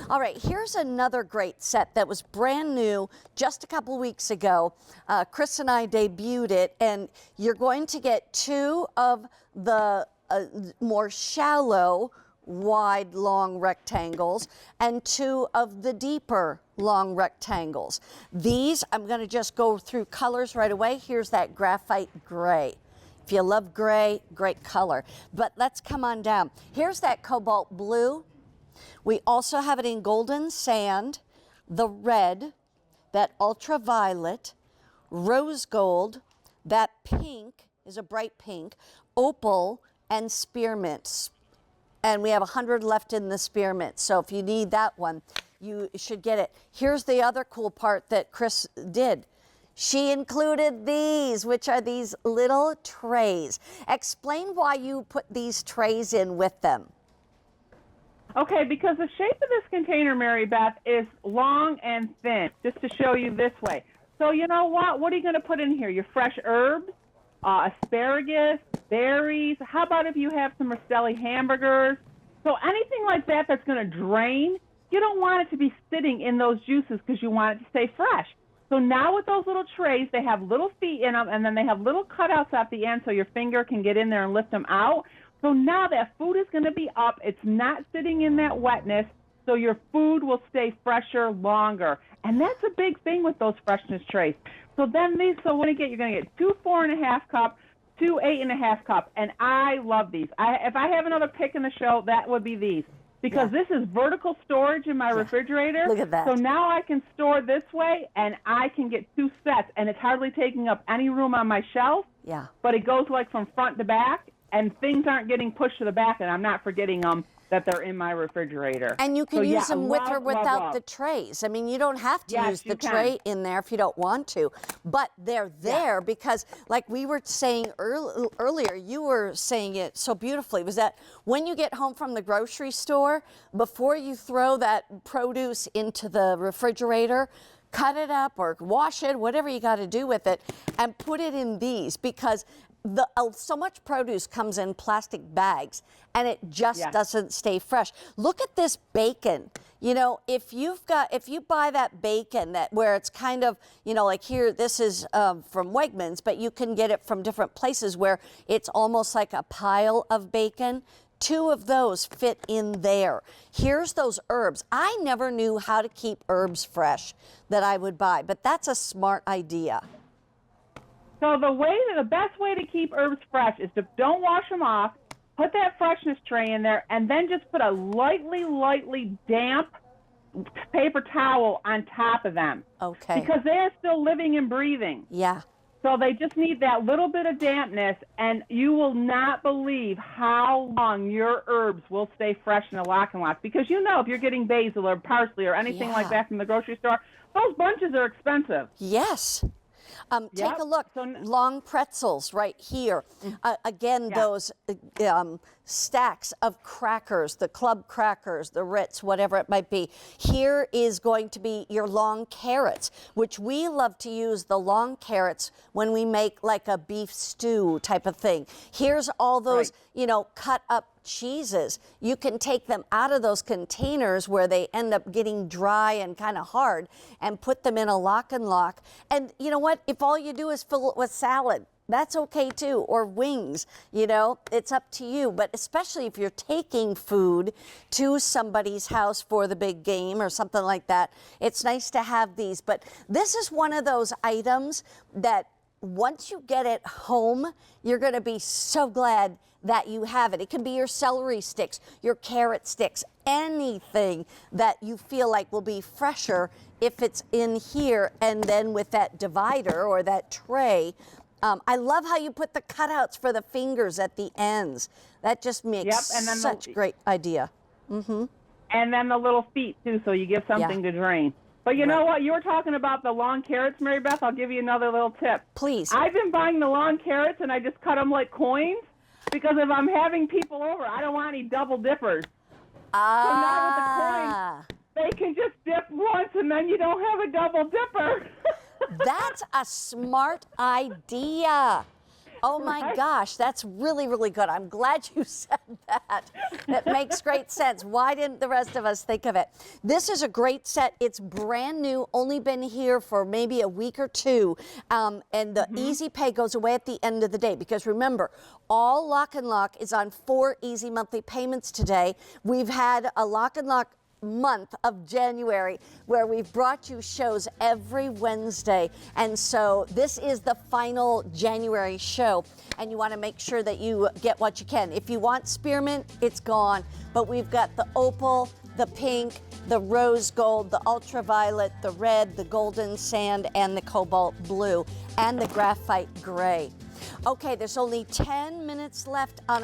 All right, here's another great set that was brand new just a couple weeks ago. Chris and I debuted it, and you're going to get two of the more shallow, wide, long rectangles and two of the deeper, long rectangles. These, I'm going to just go through colors right away. Here's that graphite gray. If you love gray, great color. But let's come on down. Here's that cobalt blue. We also have it in golden sand, the red, that ultraviolet, rose gold, that pink is a bright pink, opal, and spearmint. And we have 100 left in the spearmint. So if you need that one, you should get it. Here's the other cool part that Chris did. She included these, which are these little trays. Explain why you put these trays in with them. Okay, because the shape of this container, Mary Beth, is long and thin, just to show you this way. So you know what? What are you going to put in here? Your fresh herbs, asparagus, berries. How about if you have some Rastelli hamburgers? So anything like that that's going to drain, you don't want it to be sitting in those juices because you want it to stay fresh. So now with those little trays, they have little feet in them, and then they have little cutouts at the end so your finger can get in there and lift them out. So now that food is going to be up. It's not sitting in that wetness, so your food will stay fresher longer. And that's a big thing with those freshness trays. So then these, so what you're going to get 2 4.5 cup, 2 8.5 cup, and I love these. If I have another pick in the show, that would be these. Because this is vertical storage in my refrigerator. Look at that. So now I can store this way, and I can get 2 sets, and it's hardly taking up any room on my shelf. Yeah. But it goes like from front to back, and things aren't getting pushed to the back, and I'm not forgetting that they're in my refrigerator. And you can use them with or without the trays. I mean, you don't have to use the tray in there if you don't want to, but they're there because, like we were saying earlier, you were saying it so beautifully, was that when you get home from the grocery store, before you throw that produce into the refrigerator, cut it up or wash it, whatever you got to do with it, and put it in these, because so much produce comes in plastic bags and it just doesn't stay fresh. Look at this bacon. You know, if you buy that bacon where it's kind of, you know, like here, this is from Wegmans, but you can get it from different places where it's almost like a pile of bacon. 2 of those fit in there. Here's those herbs. I never knew how to keep herbs fresh that I would buy, but that's a smart idea. So the best way to keep herbs fresh is to don't wash them off, put that freshness tray in there, and then just put a lightly damp paper towel on top of them. Okay. Because they are still living and breathing. Yeah. So they just need that little bit of dampness, and you will not believe how long your herbs will stay fresh in a LocknLock. Because you know if you're getting basil or parsley or anything like that from the grocery store, those bunches are expensive. Yes. Take a look. Long pretzels right here. Again, those stacks of crackers, the club crackers, the Ritz, whatever it might be. Here is going to be your long carrots, which we love to use the long carrots when we make like a beef stew type of thing. Here's all those, you know, cut up cheeses. You can take them out of those containers where they end up getting dry and kind of hard and put them in a LocknLock. And you know what? If all you do is fill it with salad, that's okay too, or wings, you know, it's up to you. But especially if you're taking food to somebody's house for the big game or something like that, it's nice to have these. But this is one of those items that once you get it home, you're going to be so glad that you have it. It can be your celery sticks, your carrot sticks, anything that you feel like will be fresher if it's in here. And then with that divider or that tray, I love how you put the cutouts for the fingers at the ends. That just makes such great idea. And then the little feet too, so you give something to drain. But you know what? You were talking about the long carrots, Mary Beth. I'll give you another little tip. Please. I've been buying the long carrots, and I just cut them like coins, because if I'm having people over, I don't want any double dippers. So now with the coins, they can just dip once, and then you don't have a double dipper. That's a smart idea. Oh my gosh, that's really, really good. I'm glad you said that. That makes great sense. Why didn't the rest of us think of it? This is a great set. It's brand new, only been here for maybe a week or two. And the easy pay goes away at the end of the day, because remember, all Lock and Lock is on 4 easy monthly payments today. We've had a Lock and Lock month of January where we've brought you shows every Wednesday, and so this is the final January show, and you want to make sure that you get what you can. If you want spearmint, it's gone, but we've got the opal, the pink, the rose gold, the ultraviolet, the red, the golden sand, and the cobalt blue, and the graphite gray. Okay, there's only 10 minutes left on our